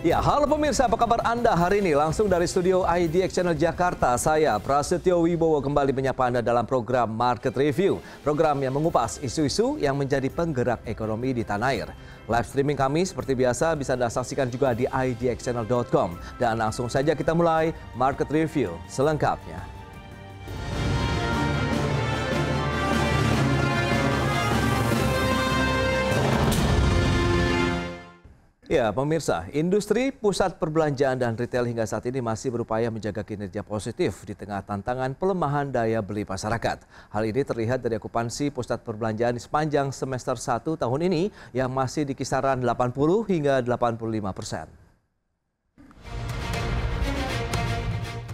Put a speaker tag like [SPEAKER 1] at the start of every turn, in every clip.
[SPEAKER 1] Ya, halo pemirsa, apa kabar Anda hari ini? Langsung dari studio IDX Channel Jakarta, saya Prasetyo Wibowo kembali menyapa Anda dalam program Market Review. Program yang mengupas isu-isu yang menjadi penggerak ekonomi di tanah air. Live streaming kami seperti biasa bisa Anda saksikan juga di idxchannel.com. Dan langsung saja kita mulai Market Review selengkapnya. Ya, pemirsa, industri pusat perbelanjaan dan retail hingga saat ini masih berupaya menjaga kinerja positif di tengah tantangan pelemahan daya beli masyarakat. Hal ini terlihat dari okupansi pusat perbelanjaan di sepanjang semester 1 tahun ini yang masih di kisaran 80 hingga 85%.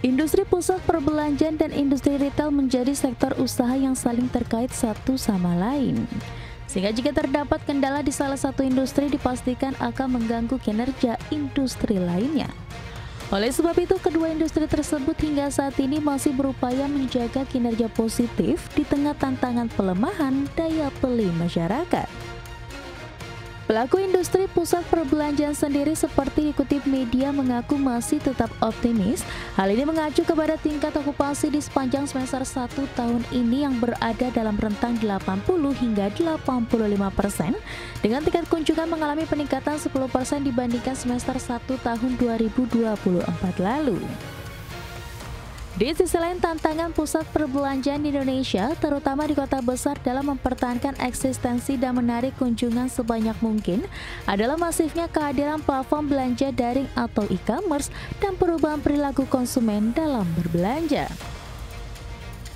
[SPEAKER 2] Industri pusat perbelanjaan dan industri retail menjadi sektor usaha yang saling terkait satu sama lain. Sehingga jika terdapat kendala di salah satu industri dipastikan akan mengganggu kinerja industri lainnya. Oleh sebab itu, kedua industri tersebut hingga saat ini masih berupaya menjaga kinerja positif di tengah tantangan pelemahan daya beli masyarakat. Pelaku industri pusat perbelanjaan sendiri seperti dikutip media mengaku masih tetap optimis. Hal ini mengacu kepada tingkat okupasi di sepanjang semester 1 tahun ini yang berada dalam rentang 80 hingga 85% dengan tingkat kunjungan mengalami peningkatan 10% dibandingkan semester 1 tahun 2024 lalu. Di sisi lain, tantangan pusat perbelanjaan di Indonesia, terutama di kota besar dalam mempertahankan eksistensi dan menarik kunjungan sebanyak mungkin, adalah masifnya kehadiran platform belanja daring atau e-commerce dan perubahan perilaku konsumen dalam berbelanja.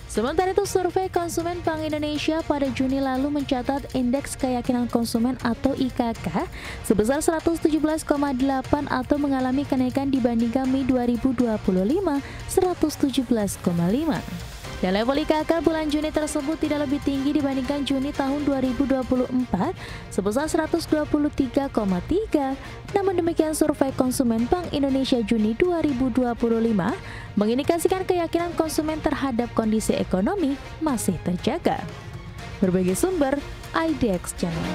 [SPEAKER 2] Sementara itu, survei konsumen Bank Indonesia pada Juni lalu mencatat indeks keyakinan konsumen atau IKK sebesar 117,8 atau mengalami kenaikan dibandingkan Mei 2025 117,5. Dan level IKK bulan Juni tersebut tidak lebih tinggi dibandingkan Juni tahun 2024 sebesar 123,3. Namun demikian, survei konsumen Bank Indonesia Juni 2025 mengindikasikan keyakinan konsumen terhadap kondisi ekonomi masih terjaga. Berbagai sumber, IDX Channel.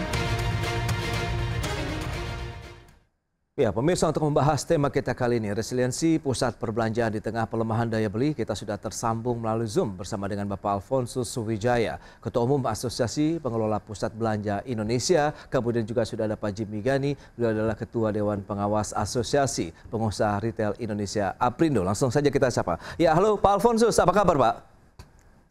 [SPEAKER 1] Ya, pemirsa, untuk membahas tema kita kali ini, resiliensi pusat perbelanjaan di tengah pelemahan daya beli, kita sudah tersambung melalui Zoom bersama dengan Bapak Alfonsus Suwijaya, Ketua Umum Asosiasi Pengelola Pusat Belanja Indonesia. Kemudian juga sudah ada Pak Jimmy Gani, beliau adalah Ketua Dewan Pengawas Asosiasi Pengusaha Retail Indonesia Aprindo. Langsung saja kita sapa. Ya, halo Pak Alfonsus, apa kabar Pak?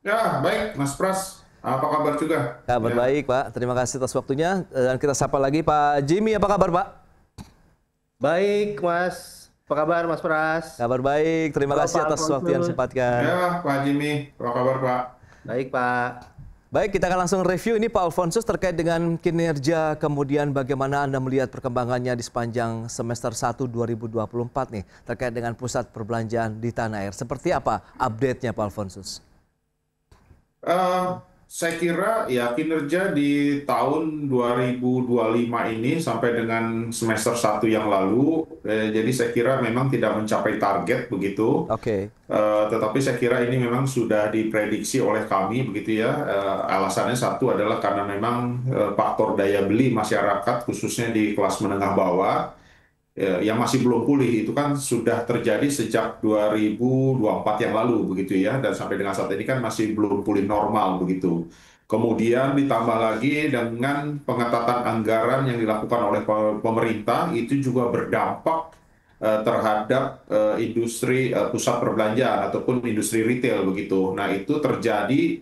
[SPEAKER 3] Ya, baik Mas Pras. Apa kabar juga?
[SPEAKER 1] Kabar baik Pak, terima kasih atas waktunya. Dan kita sapa lagi Pak Jimmy, apa kabar Pak?
[SPEAKER 4] Baik, Mas. Apa kabar, Mas Pras?
[SPEAKER 1] Kabar baik. Terima kasih atas waktu yang disempatkan.
[SPEAKER 3] Ya, Pak Jimmy. Apa kabar, Pak?
[SPEAKER 4] Baik, Pak.
[SPEAKER 1] Baik, kita akan langsung review ini Pak Alfonsus terkait dengan kinerja, kemudian bagaimana Anda melihat perkembangannya di sepanjang semester 1 2024 nih, terkait dengan pusat perbelanjaan di tanah air. Seperti apa update-nya Pak Alfonsus?
[SPEAKER 3] Saya kira ya kinerja di tahun 2025 ini sampai dengan semester 1 yang lalu, jadi saya kira memang tidak mencapai target begitu.
[SPEAKER 1] Oke.
[SPEAKER 3] Tetapi saya kira ini memang sudah diprediksi oleh kami begitu ya. Alasannya satu adalah karena memang faktor daya beli masyarakat khususnya di kelas menengah bawah yang masih belum pulih itu kan sudah terjadi sejak 2024 yang lalu begitu ya, dan sampai dengan saat ini kan masih belum pulih normal begitu. Kemudian ditambah lagi dengan pengetatan anggaran yang dilakukan oleh pemerintah itu juga berdampak terhadap industri pusat perbelanjaan ataupun industri retail begitu. Nah, itu terjadi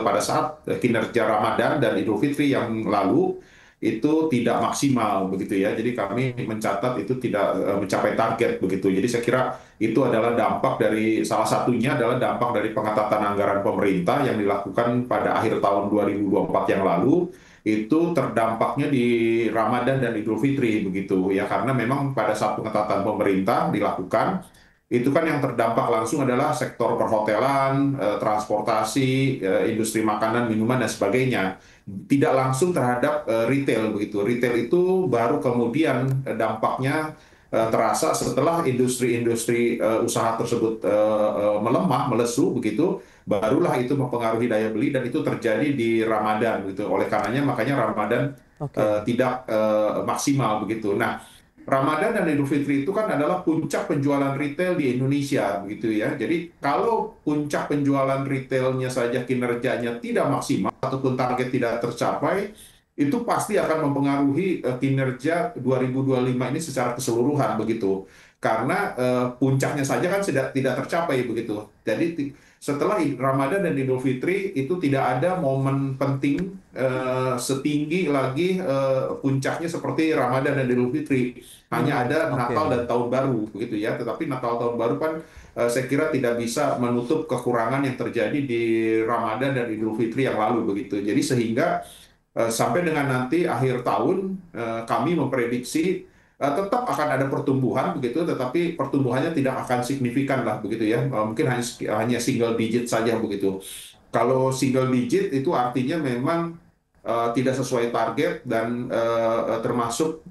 [SPEAKER 3] pada saat kinerja Ramadan dan Idul Fitri yang lalu itu tidak maksimal begitu ya. Jadi kami mencatat itu tidak mencapai target begitu. Jadi saya kira itu adalah dampak dari, salah satunya adalah dampak dari pengetatan anggaran pemerintah yang dilakukan pada akhir tahun 2024 yang lalu. Itu terdampaknya di Ramadan dan Idul Fitri begitu ya, karena memang pada saat pengetatan pemerintah dilakukan itu kan yang terdampak langsung adalah sektor perhotelan, transportasi, industri makanan, minuman dan sebagainya. Tidak langsung terhadap retail begitu. Retail itu baru kemudian dampaknya terasa setelah industri-industri usaha tersebut melemah, melesu begitu, barulah itu mempengaruhi daya beli, dan itu terjadi di Ramadan gitu. Oleh karenanya makanya Ramadan tidak maksimal begitu. Nah, Ramadan dan Idul Fitri itu kan adalah puncak penjualan retail di Indonesia, begitu ya. Jadi kalau puncak penjualan retailnya saja kinerjanya tidak maksimal ataupun target tidak tercapai, itu pasti akan mempengaruhi kinerja 2025 ini secara keseluruhan, begitu. Karena puncaknya saja kan tidak tercapai, begitu. Jadi setelah Ramadan dan Idul Fitri itu tidak ada momen penting setinggi lagi puncaknya seperti Ramadan dan Idul Fitri. Hanya ada Natal dan Tahun Baru, begitu ya. Tetapi Natal Tahun Baru kan saya kira tidak bisa menutup kekurangan yang terjadi di Ramadan dan Idul Fitri yang lalu, begitu. Jadi sehingga sampai dengan nanti akhir tahun kami memprediksi tetap akan ada pertumbuhan, begitu, tetapi pertumbuhannya tidak akan signifikan lah, begitu ya. Mungkin hanya single digit saja, begitu. Kalau single digit itu artinya memang tidak sesuai target dan termasuk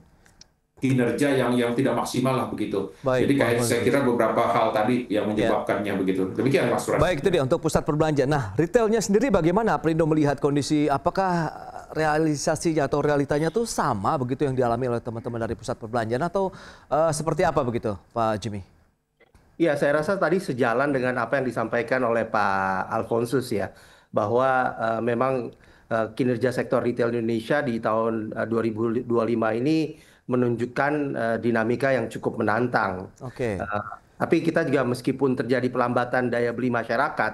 [SPEAKER 3] kinerja yang tidak maksimal lah, begitu.
[SPEAKER 1] Baik,
[SPEAKER 3] jadi kayak saya kira beberapa hal tadi yang menyebabkannya, begitu. Demikian Mas Surat.
[SPEAKER 1] Baik, itu dia untuk pusat perbelanjaan. Nah, retailnya sendiri bagaimana Perindo melihat kondisi, apakah realisasinya atau realitanya tuh sama begitu yang dialami oleh teman-teman dari pusat perbelanjaan atau seperti apa begitu Pak Jimmy?
[SPEAKER 4] Ya, saya rasa tadi sejalan dengan apa yang disampaikan oleh Pak Alfonsus ya, bahwa memang kinerja sektor retail Indonesia di tahun 2025 ini menunjukkan dinamika yang cukup menantang. Tapi kita juga meskipun terjadi pelambatan daya beli masyarakat,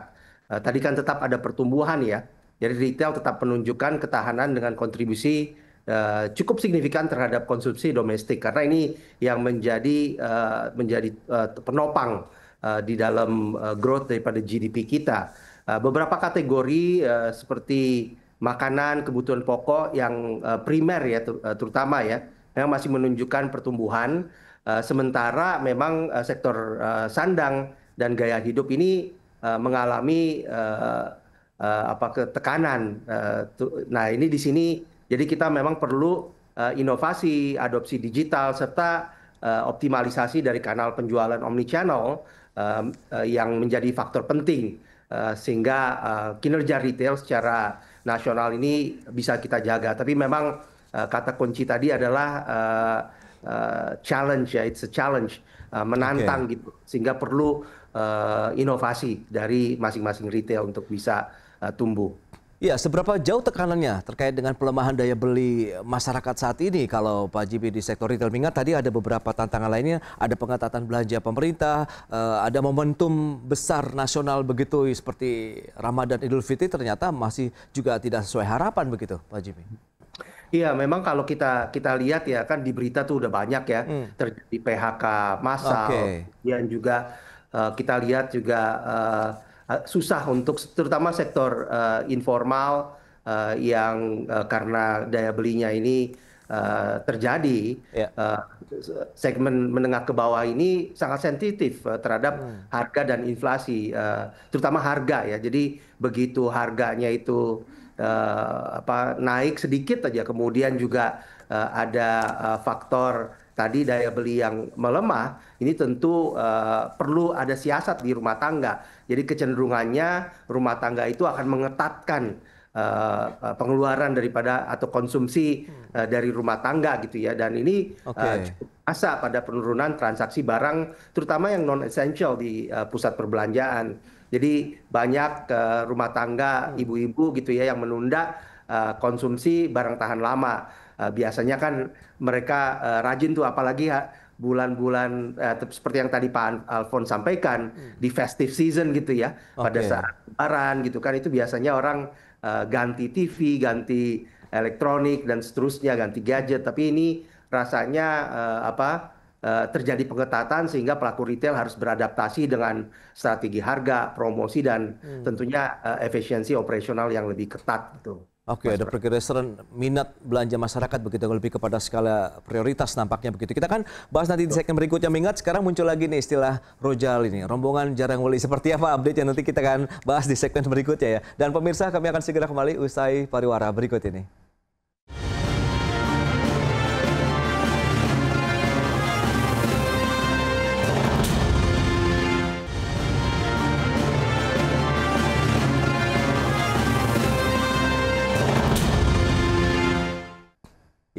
[SPEAKER 4] tadi kan tetap ada pertumbuhan ya. Jadi retail tetap menunjukkan ketahanan dengan kontribusi cukup signifikan terhadap konsumsi domestik, karena ini yang menjadi penopang di dalam growth daripada GDP kita. Beberapa kategori seperti makanan, kebutuhan pokok yang primer ya, terutama ya, yang masih menunjukkan pertumbuhan, sementara memang sektor sandang dan gaya hidup ini mengalami tekanan. Nah, ini di sini jadi kita memang perlu inovasi, adopsi digital, serta optimalisasi dari kanal penjualan omnichannel yang menjadi faktor penting sehingga kinerja retail secara nasional ini bisa kita jaga. Tapi memang kata kunci tadi adalah challenge ya, it's a challenge, menantang gitu, sehingga perlu inovasi dari masing-masing retail untuk bisa tumbuh.
[SPEAKER 1] Ya, seberapa jauh tekanannya terkait dengan pelemahan daya beli masyarakat saat ini kalau Pak Jimmy di sektor retail? Mengingat tadi ada beberapa tantangan lainnya, ada pengetatan belanja pemerintah, ada momentum besar nasional begitu seperti Ramadan Idul Fitri ternyata masih juga tidak sesuai harapan begitu Pak Jimmy.
[SPEAKER 4] Iya, memang kalau kita lihat ya kan di berita tuh udah banyak ya terjadi PHK massal, dan juga kita lihat juga susah untuk terutama sektor informal yang karena daya belinya ini terjadi, segmen menengah ke bawah ini sangat sensitif terhadap harga dan inflasi, terutama harga ya. Jadi begitu harganya itu naik sedikit aja, kemudian juga ada faktor tadi daya beli yang melemah, ini tentu perlu ada siasat di rumah tangga. Jadi kecenderungannya rumah tangga itu akan mengetatkan pengeluaran daripada atau konsumsi dari rumah tangga gitu ya. Dan ini cukup asa pada penurunan transaksi barang, terutama yang non essential di pusat perbelanjaan. Jadi banyak rumah tangga ibu-ibu gitu ya yang menunda konsumsi barang tahan lama. Biasanya kan mereka rajin tuh, apalagi bulan-bulan seperti yang tadi Pak Alfon sampaikan, di festive season gitu ya, pada saat Lebaran gitu kan, itu biasanya orang ganti TV, ganti elektronik dan seterusnya, ganti gadget. Tapi ini rasanya terjadi pengetatan sehingga pelaku retail harus beradaptasi dengan strategi harga, promosi, dan tentunya efisiensi operasional yang lebih ketat gitu.
[SPEAKER 1] Ada pergeseran minat belanja masyarakat begitu, lebih kepada skala prioritas nampaknya begitu. Kita kan bahas nanti di segmen berikutnya. Mengingat sekarang muncul lagi nih istilah rojal ini, rombongan jarang wali. Seperti apa update yang nanti kita akan bahas di segmen berikutnya ya. Dan pemirsa, kami akan segera kembali usai pariwara berikut ini.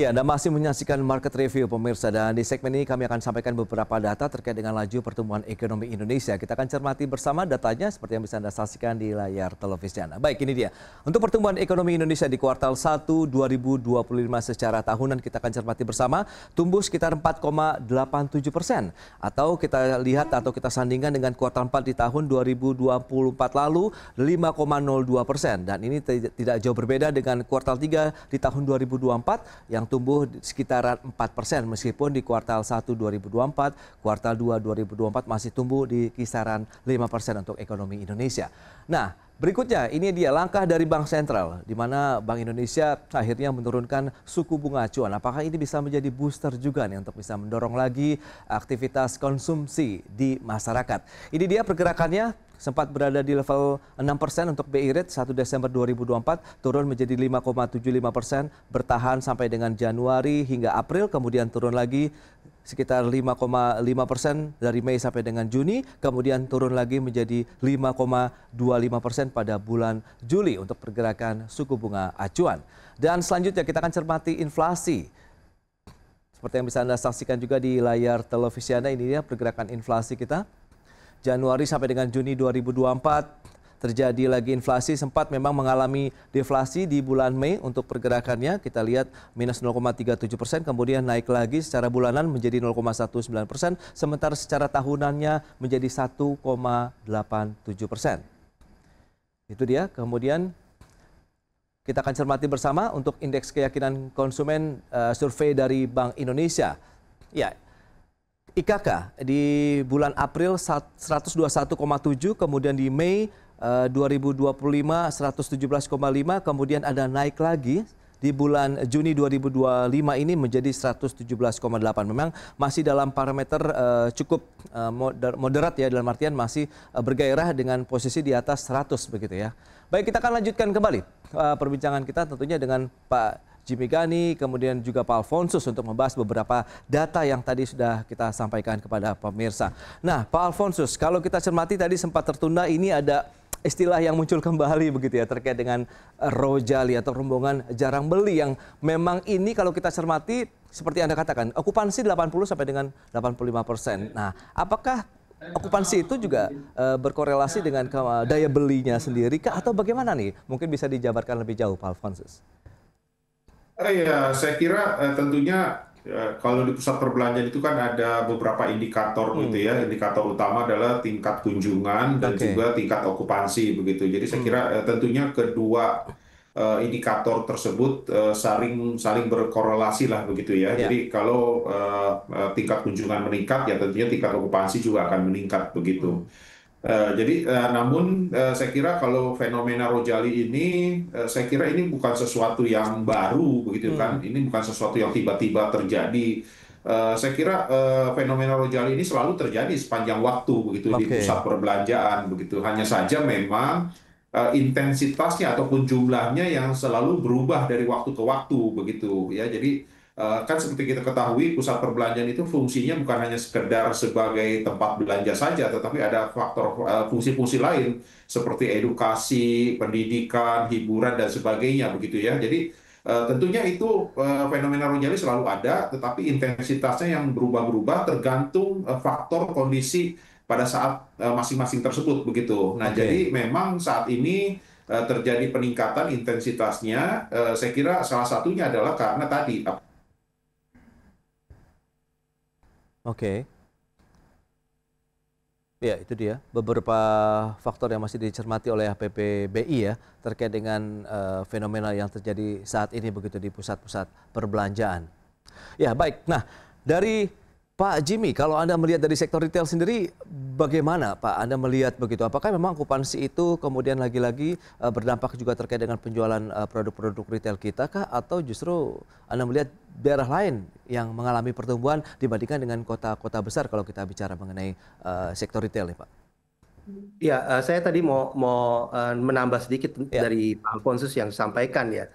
[SPEAKER 1] Ya, Anda masih menyaksikan Market Review pemirsa, dan di segmen ini kami akan sampaikan beberapa data terkait dengan laju pertumbuhan ekonomi Indonesia. Kita akan cermati bersama datanya seperti yang bisa Anda saksikan di layar televisi Anda. Baik, ini dia. Untuk pertumbuhan ekonomi Indonesia di kuartal 1 2025 secara tahunan kita akan cermati bersama, tumbuh sekitar 4,87%. Atau kita lihat atau kita sandingkan dengan kuartal 4 di tahun 2024 lalu 5,02%. Dan ini tidak jauh berbeda dengan kuartal 3 di tahun 2024 yang tumbuh sekitaran 4%, meskipun di kuartal 1 2024, kuartal 2 2024 masih tumbuh di kisaran 5% untuk ekonomi Indonesia. Nah, berikutnya ini dia langkah dari Bank Sentral, di mana Bank Indonesia akhirnya menurunkan suku bunga acuan. Apakah ini bisa menjadi booster juga nih untuk bisa mendorong lagi aktivitas konsumsi di masyarakat? Ini dia pergerakannya. Sempat berada di level 6% untuk BI Rate 1 Desember 2024, turun menjadi 5,75%, bertahan sampai dengan Januari hingga April, kemudian turun lagi sekitar 5,5% dari Mei sampai dengan Juni, kemudian turun lagi menjadi 5,25% pada bulan Juli untuk pergerakan suku bunga acuan. Dan selanjutnya kita akan cermati inflasi. Seperti yang bisa Anda saksikan juga di layar televisi Anda, ini dia pergerakan inflasi kita. Januari sampai dengan Juni 2024 terjadi lagi inflasi, sempat memang mengalami deflasi di bulan Mei untuk pergerakannya. Kita lihat minus 0,37%, kemudian naik lagi secara bulanan menjadi 0,19%, sementara secara tahunannya menjadi 1,87%. Itu dia. Kemudian kita akan cermati bersama untuk indeks keyakinan konsumen survei dari Bank Indonesia. Ya, IKK di bulan April 121,7, kemudian di Mei 2025 117,5, kemudian ada naik lagi di bulan Juni 2025 ini menjadi 117,8. Memang masih dalam parameter cukup moderat ya, dalam artian masih bergairah dengan posisi di atas 100 begitu ya. Baik, kita akan lanjutkan kembali perbincangan kita tentunya dengan Pak Jimmy Gani, kemudian juga Pak Alfonsus untuk membahas beberapa data yang tadi sudah kita sampaikan kepada pemirsa. Nah, Pak Alfonsus, kalau kita cermati tadi sempat tertunda, ini ada istilah yang muncul kembali begitu ya terkait dengan rojali atau rombongan jarang beli yang memang ini kalau kita cermati seperti Anda katakan, okupansi 80 sampai dengan 85%. Nah, apakah okupansi itu juga berkorelasi dengan daya belinya sendiri kah, atau bagaimana nih? Mungkin bisa dijabarkan lebih jauh Pak Alfonsus.
[SPEAKER 3] Ya, saya kira tentunya kalau di pusat perbelanjaan itu kan ada beberapa indikator gitu ya. Indikator utama adalah tingkat kunjungan dan juga tingkat okupansi begitu. Jadi saya kira tentunya kedua indikator tersebut saling berkorelasi lah begitu ya. Jadi kalau tingkat kunjungan meningkat, ya tentunya tingkat okupansi juga akan meningkat begitu. Namun saya kira kalau fenomena rojali ini, saya kira ini bukan sesuatu yang baru begitu kan. Ini bukan sesuatu yang tiba-tiba terjadi. Saya kira fenomena rojali ini selalu terjadi sepanjang waktu begitu di pusat perbelanjaan begitu. Hanya saja memang intensitasnya ataupun jumlahnya yang selalu berubah dari waktu ke waktu begitu ya. Jadi kan seperti kita ketahui, pusat perbelanjaan itu fungsinya bukan hanya sekedar sebagai tempat belanja saja, tetapi ada faktor fungsi-fungsi lain seperti edukasi, pendidikan, hiburan dan sebagainya begitu ya. Jadi tentunya itu fenomena rojali selalu ada, tetapi intensitasnya yang berubah-berubah tergantung faktor kondisi pada saat masing-masing tersebut begitu. Nah, jadi memang saat ini terjadi peningkatan intensitasnya. Saya kira salah satunya adalah karena tadi.
[SPEAKER 1] Ya, itu dia beberapa faktor yang masih dicermati oleh HPPBI ya terkait dengan fenomena yang terjadi saat ini begitu di pusat-pusat perbelanjaan. Ya, baik. Nah, dari Pak Jimmy, kalau Anda melihat dari sektor retail sendiri, bagaimana Pak Anda melihat begitu? Apakah memang okupansi itu kemudian lagi-lagi berdampak juga terkait dengan penjualan produk-produk retail kita kah? Atau justru Anda melihat daerah lain yang mengalami pertumbuhan dibandingkan dengan kota-kota besar kalau kita bicara mengenai sektor retail nih Pak?
[SPEAKER 4] Ya, saya tadi mau menambah sedikit dari Pak Alfonsus yang disampaikan ya.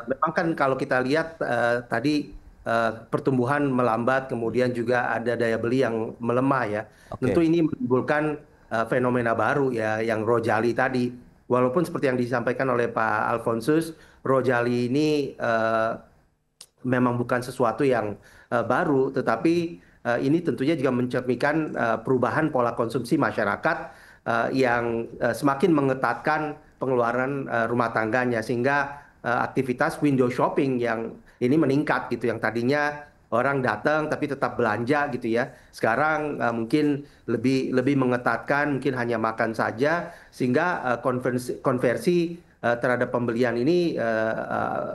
[SPEAKER 4] Memang kan kalau kita lihat tadi pertumbuhan melambat, kemudian juga ada daya beli yang melemah ya. Tentu ini menimbulkan fenomena baru ya, yang rojali tadi. Walaupun seperti yang disampaikan oleh Pak Alfonsus, rojali ini memang bukan sesuatu yang baru, tetapi ini tentunya juga mencerminkan perubahan pola konsumsi masyarakat yang semakin mengetatkan pengeluaran rumah tangganya, sehingga aktivitas window shopping yang ini meningkat gitu, yang tadinya orang datang tapi tetap belanja gitu ya. Sekarang mungkin lebih mengetatkan, mungkin hanya makan saja, sehingga konversi terhadap pembelian ini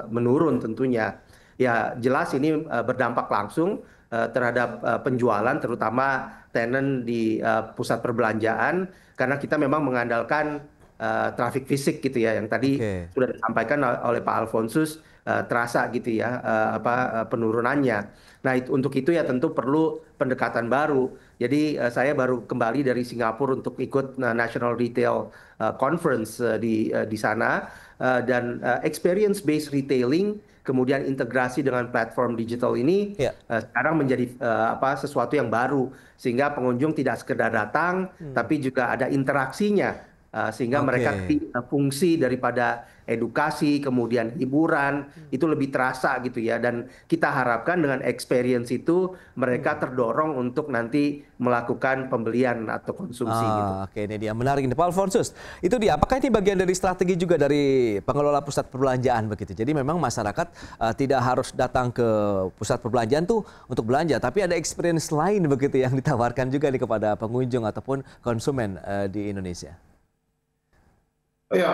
[SPEAKER 4] menurun tentunya. Ya jelas ini berdampak langsung terhadap penjualan, terutama tenant di pusat perbelanjaan, karena kita memang mengandalkan traffic fisik gitu ya, yang tadi sudah disampaikan oleh Pak Alfonsus, terasa gitu ya penurunannya. Nah untuk itu ya tentu perlu pendekatan baru. Jadi saya baru kembali dari Singapura untuk ikut National Retail Conference di sana, dan experience based retailing kemudian integrasi dengan platform digital ini sekarang menjadi sesuatu yang baru, sehingga pengunjung tidak sekedar datang tapi juga ada interaksinya, sehingga mereka fungsi daripada edukasi kemudian hiburan itu lebih terasa gitu ya, dan kita harapkan dengan experience itu mereka terdorong untuk nanti melakukan pembelian atau konsumsi gitu.
[SPEAKER 1] Oke, ini dia menarik ini Pak Alfonsus. Itu dia, apakah ini bagian dari strategi juga dari pengelola pusat perbelanjaan begitu? Jadi memang masyarakat tidak harus datang ke pusat perbelanjaan tuh untuk belanja, tapi ada experience lain begitu yang ditawarkan juga nih kepada pengunjung ataupun konsumen di Indonesia.
[SPEAKER 3] Ya,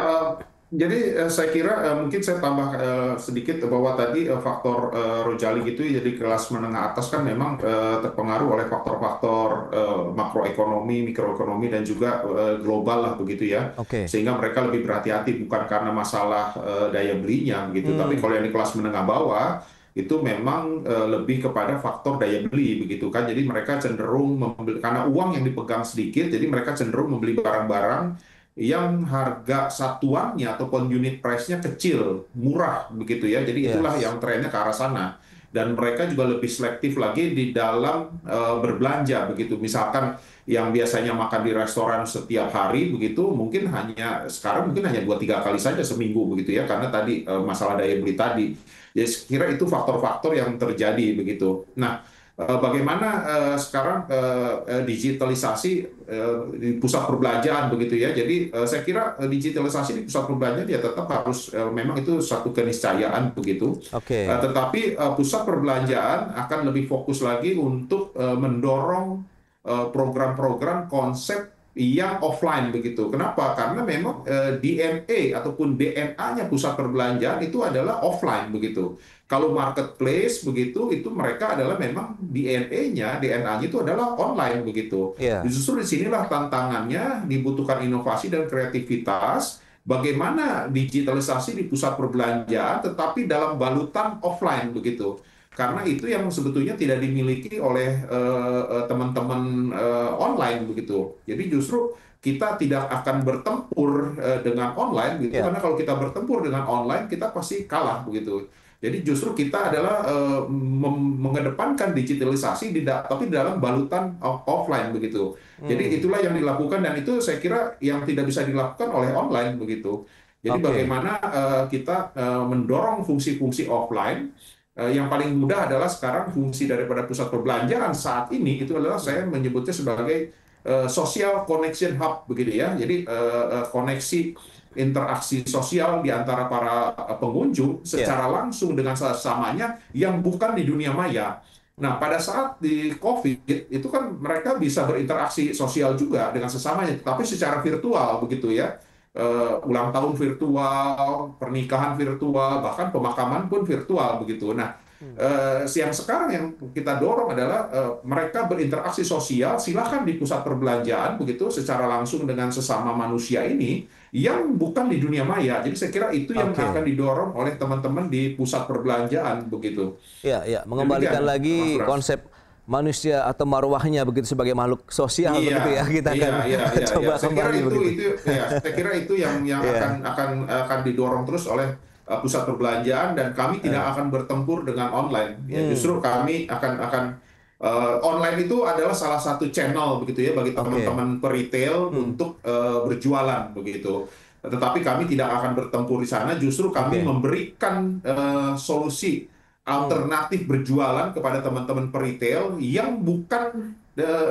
[SPEAKER 3] jadi saya kira mungkin saya tambah sedikit bahwa tadi faktor Rojali gitu, jadi kelas menengah atas kan memang terpengaruh oleh faktor-faktor makroekonomi, mikroekonomi, dan juga global lah begitu ya. Sehingga mereka lebih berhati-hati, bukan karena masalah daya belinya begitu, tapi kalau yang di kelas menengah bawah itu memang lebih kepada faktor daya beli begitu kan. Jadi mereka cenderung membeli, karena uang yang dipegang sedikit, jadi mereka cenderung membeli barang-barang yang harga satuannya ataupun unit price-nya kecil, murah begitu ya. Jadi itulah yang trennya ke arah sana. Dan mereka juga lebih selektif lagi di dalam berbelanja begitu. Misalkan yang biasanya makan di restoran setiap hari begitu, mungkin sekarang mungkin hanya 2-3 kali saja seminggu begitu ya, karena tadi masalah daya beli tadi. Jadi saya kira itu faktor-faktor yang terjadi begitu. Nah, bagaimana sekarang digitalisasi di pusat perbelanjaan begitu ya. Jadi saya kira digitalisasi di pusat perbelanjaan ya tetap harus, memang itu satu keniscayaan begitu. Tetapi pusat perbelanjaan akan lebih fokus lagi untuk mendorong program-program konsep yang offline begitu. Kenapa? Karena memang DNA ataupun DNA-nya pusat perbelanjaan itu adalah offline begitu. Kalau marketplace begitu, itu mereka adalah memang DNA-nya itu adalah online begitu. Justru disinilah tantangannya, dibutuhkan inovasi dan kreativitas. Bagaimana digitalisasi di pusat perbelanjaan, tetapi dalam balutan offline begitu. Karena itu yang sebetulnya tidak dimiliki oleh teman-teman online begitu. Jadi justru kita tidak akan bertempur dengan online gitu, karena kalau kita bertempur dengan online kita pasti kalah begitu. Jadi justru kita adalah mengedepankan digitalisasi tapi dalam balutan offline begitu. Jadi itulah yang dilakukan, dan itu saya kira yang tidak bisa dilakukan oleh online begitu. Jadi bagaimana kita mendorong fungsi-fungsi offline. Yang paling mudah adalah sekarang fungsi daripada pusat perbelanjaan saat ini itu adalah saya menyebutnya sebagai social connection hub begitu ya. Jadi koneksi interaksi sosial di antara para pengunjung secara langsung dengan sesamanya yang bukan di dunia maya. Nah, pada saat di COVID itu kan mereka bisa berinteraksi sosial juga dengan sesamanya, tapi secara virtual begitu ya. Ulang tahun virtual, pernikahan virtual, bahkan pemakaman pun virtual begitu. Nah, yang sekarang yang kita dorong adalah mereka berinteraksi sosial, silakan di pusat perbelanjaan begitu secara langsung dengan sesama manusia ini yang bukan di dunia maya. Jadi saya kira itu yang akan didorong oleh teman-teman di pusat perbelanjaan begitu.
[SPEAKER 1] Ya, mengembalikan lagi konsep manusia atau marwahnya begitu sebagai makhluk sosial begitu ya, kita akan coba kembali begitu.
[SPEAKER 3] Saya kira itu yang akan didorong terus oleh pusat perbelanjaan, dan kami tidak akan bertempur dengan online. Ya, justru kami akan online itu adalah salah satu channel begitu ya bagi teman-teman peritel untuk berjualan begitu. Tetapi kami tidak akan bertempur di sana, justru kami memberikan solusi alternatif berjualan kepada teman-teman peritel yang bukan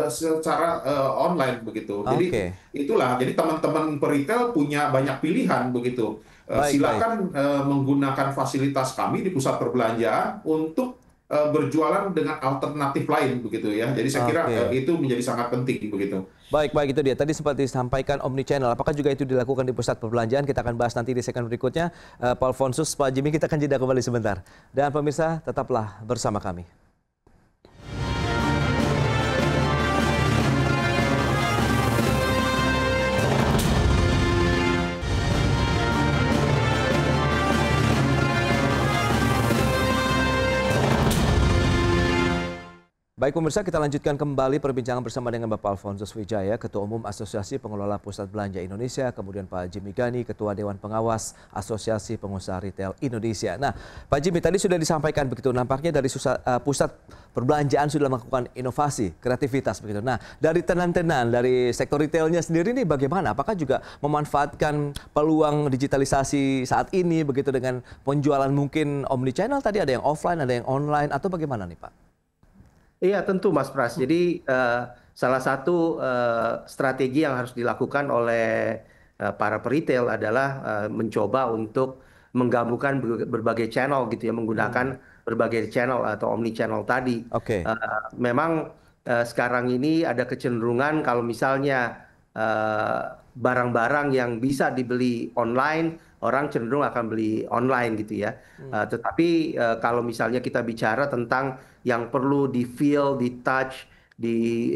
[SPEAKER 3] secara online begitu. Jadi itulah, jadi teman-teman peritel punya banyak pilihan begitu. Silakan menggunakan fasilitas kami di pusat perbelanjaan untuk berjualan dengan alternatif lain begitu ya. Jadi saya kira itu menjadi sangat penting begitu.
[SPEAKER 1] Baik, itu dia. Tadi sempat disampaikan omnichannel. Apakah juga itu dilakukan di pusat perbelanjaan? Kita akan bahas nanti di segmen berikutnya. Pak Alfonsus, Pak Jimmy, kita akan jeda kembali sebentar. Dan pemirsa, tetaplah bersama kami. Baik pemirsa, kita lanjutkan kembali perbincangan bersama dengan Bapak Alfonsus Wijaya, Ketua Umum Asosiasi Pengelola Pusat Belanja Indonesia, kemudian Pak Jimmy Gani, Ketua Dewan Pengawas Asosiasi Pengusaha Retail Indonesia. Nah, Pak Jimmy, tadi sudah disampaikan begitu, nampaknya dari pusat perbelanjaan sudah melakukan inovasi, kreativitas begitu. Nah, dari tenan-tenan, dari sektor retailnya sendiri ini bagaimana? Apakah juga memanfaatkan peluang digitalisasi saat ini begitu dengan penjualan mungkin omnichannel, tadi ada yang offline, ada yang online, atau bagaimana nih Pak?
[SPEAKER 4] Iya tentu Mas Pras. Jadi salah satu strategi yang harus dilakukan oleh para peritel adalah mencoba untuk menggabungkan berbagai channel gitu ya, menggunakan berbagai channel atau omni channel tadi. Memang sekarang ini ada kecenderungan kalau misalnya barang-barang yang bisa dibeli online, orang cenderung akan beli online gitu ya. Tetapi kalau misalnya kita bicara tentang yang perlu di feel, di touch, di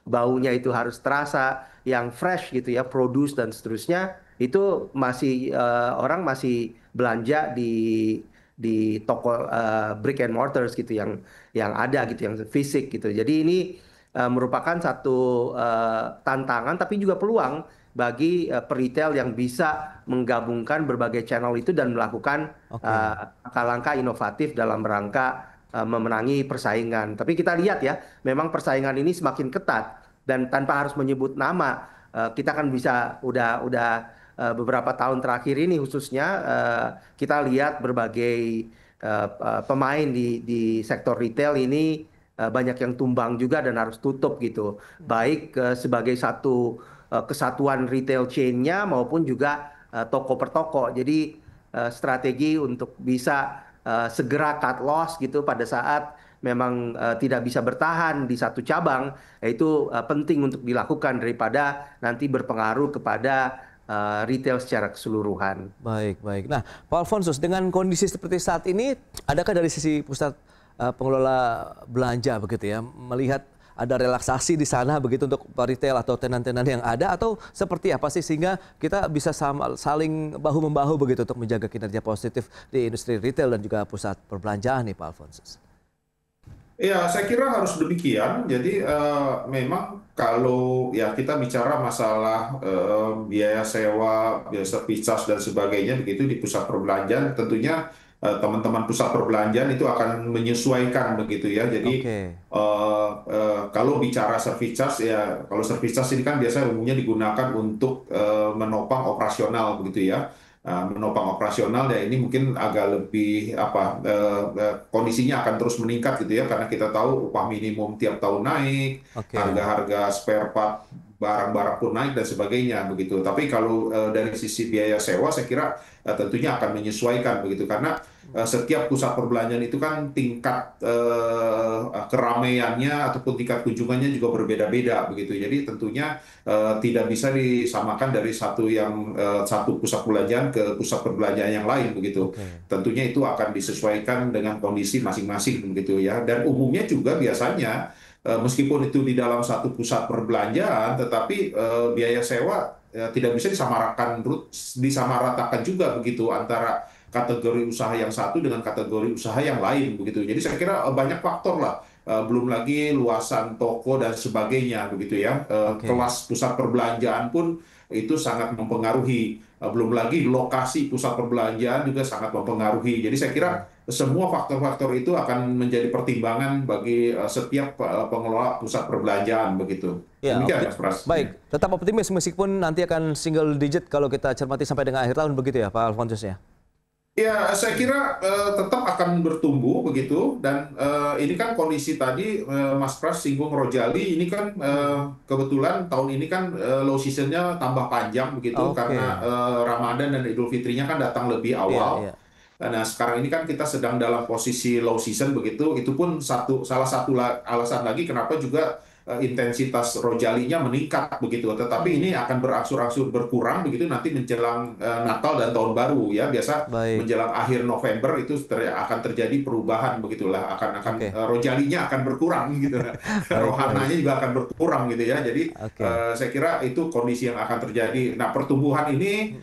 [SPEAKER 4] baunya itu harus terasa, yang fresh gitu ya, produce dan seterusnya, itu masih orang masih belanja di toko brick and mortars gitu yang ada gitu, yang fisik gitu. Jadi ini merupakan satu tantangan tapi juga peluang bagi peritel yang bisa menggabungkan berbagai channel itu dan melakukan langkah-langkah inovatif dalam rangka memenangi persaingan. Tapi kita lihat ya, memang persaingan ini semakin ketat dan tanpa harus menyebut nama, kita kan bisa udah beberapa tahun terakhir ini khususnya kita lihat berbagai pemain di sektor retail ini banyak yang tumbang juga dan harus tutup gitu. Baik sebagai satu kesatuan retail chain-nya maupun juga toko per toko. Jadi strategi untuk bisa segera cut loss gitu pada saat memang tidak bisa bertahan di satu cabang, itu penting untuk dilakukan daripada nanti berpengaruh kepada retail secara keseluruhan.
[SPEAKER 1] Baik. Nah, Pak Alfonsus, dengan kondisi seperti saat ini, adakah dari sisi pusat pengelola belanja begitu ya, melihat ada relaksasi di sana begitu untuk retail atau tenan-tenan yang ada, atau seperti apa sih sehingga kita bisa saling bahu-membahu begitu untuk menjaga kinerja positif di industri retail dan juga pusat perbelanjaan nih Pak Alfonsus?
[SPEAKER 3] Ya, saya kira harus demikian. Jadi memang kalau ya kita bicara masalah biaya sewa, biaya service charge dan sebagainya begitu di pusat perbelanjaan, tentunya teman-teman pusat perbelanjaan itu akan menyesuaikan begitu ya. Jadi kalau bicara service charge ya, kalau service charge ini kan biasanya umumnya digunakan untuk menopang operasional begitu ya. Menopang operasional ya, ini mungkin agak lebih kondisinya akan terus meningkat gitu ya, karena kita tahu upah minimum tiap tahun naik, harga-harga spare part barang-barang pun naik dan sebagainya begitu. Tapi kalau dari sisi biaya sewa saya kira tentunya akan menyesuaikan begitu, karena setiap pusat perbelanjaan itu kan tingkat keramaiannya ataupun tingkat kunjungannya juga berbeda-beda begitu. Jadi tentunya tidak bisa disamakan dari satu pusat perbelanjaan ke pusat perbelanjaan yang lain begitu. Tentunya itu akan disesuaikan dengan kondisi masing-masing begitu ya. Dan umumnya juga biasanya meskipun itu di dalam satu pusat perbelanjaan, tetapi biaya sewa tidak bisa disamaratakan juga begitu antara kategori usaha yang satu dengan kategori usaha yang lain begitu. Jadi saya kira banyak faktor lah, belum lagi luasan toko dan sebagainya begitu ya. Kelas pusat perbelanjaan pun itu sangat mempengaruhi, belum lagi lokasi pusat perbelanjaan juga sangat mempengaruhi. Jadi saya kira semua faktor-faktor itu akan menjadi pertimbangan bagi setiap pengelola pusat perbelanjaan begitu.
[SPEAKER 1] Ya,
[SPEAKER 3] Mas Pras.
[SPEAKER 1] Baik, tetap optimis meskipun nanti akan single digit kalau kita cermati sampai dengan akhir tahun begitu ya Pak Alfonsus ya?
[SPEAKER 3] Ya, saya kira tetap akan bertumbuh begitu, dan ini kan kondisi tadi Mas Pras singgung Rojali, ini kan kebetulan tahun ini kan low seasonnya tambah panjang begitu karena Ramadan dan Idul Fitrinya kan datang lebih awal. Nah, sekarang ini kan kita sedang dalam posisi low season begitu, itu pun salah satu alasan lagi kenapa juga intensitas Rojalinya meningkat begitu, tetapi ini akan berangsur-angsur berkurang begitu nanti menjelang Natal dan Tahun Baru ya, biasa menjelang akhir November itu akan terjadi perubahan begitulah, Rojalinya akan berkurang gitu, rohananya juga akan berkurang gitu ya, jadi saya kira itu kondisi yang akan terjadi. Nah, pertumbuhan ini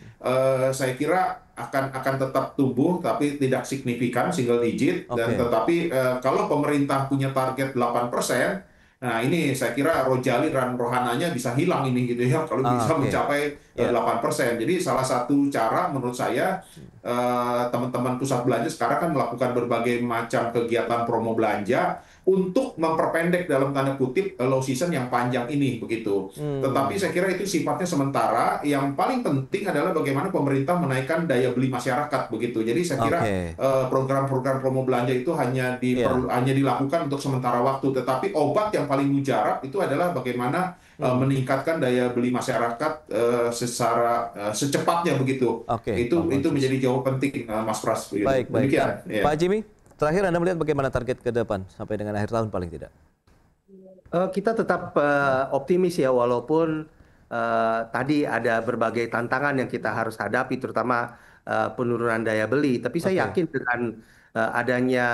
[SPEAKER 3] saya kira akan tetap tumbuh tapi tidak signifikan single digit, dan tetapi kalau pemerintah punya target 8%, nah ini saya kira Rojali dan rohananya bisa hilang ini gitu ya kalau bisa mencapai 8%. Jadi salah satu cara menurut saya teman-teman pusat belanja sekarang kan melakukan berbagai macam kegiatan promo belanja untuk memperpendek dalam tanda kutip low season yang panjang ini begitu. Tetapi saya kira itu sifatnya sementara. Yang paling penting adalah bagaimana pemerintah menaikkan daya beli masyarakat begitu. Jadi saya kira program-program promo belanja itu hanya dilakukan untuk sementara waktu. Tetapi obat yang paling mujarab itu adalah bagaimana meningkatkan daya beli masyarakat secara secepatnya begitu. Itu menjadi jauh penting, Mas Pras.
[SPEAKER 1] Baik. Pak Jimmy, terakhir Anda melihat bagaimana target ke depan sampai dengan akhir tahun paling tidak?
[SPEAKER 4] Kita tetap optimis ya, walaupun tadi ada berbagai tantangan yang kita harus hadapi, terutama penurunan daya beli. Tapi saya yakin dengan adanya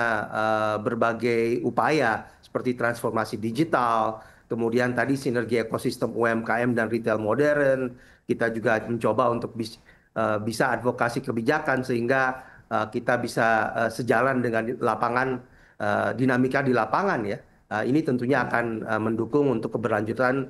[SPEAKER 4] berbagai upaya seperti transformasi digital, kemudian tadi sinergi ekosistem UMKM dan retail modern, kita juga mencoba untuk bisa advokasi kebijakan sehingga kita bisa sejalan dengan lapangan, dinamika di lapangan ya. Ini tentunya akan mendukung untuk keberlanjutan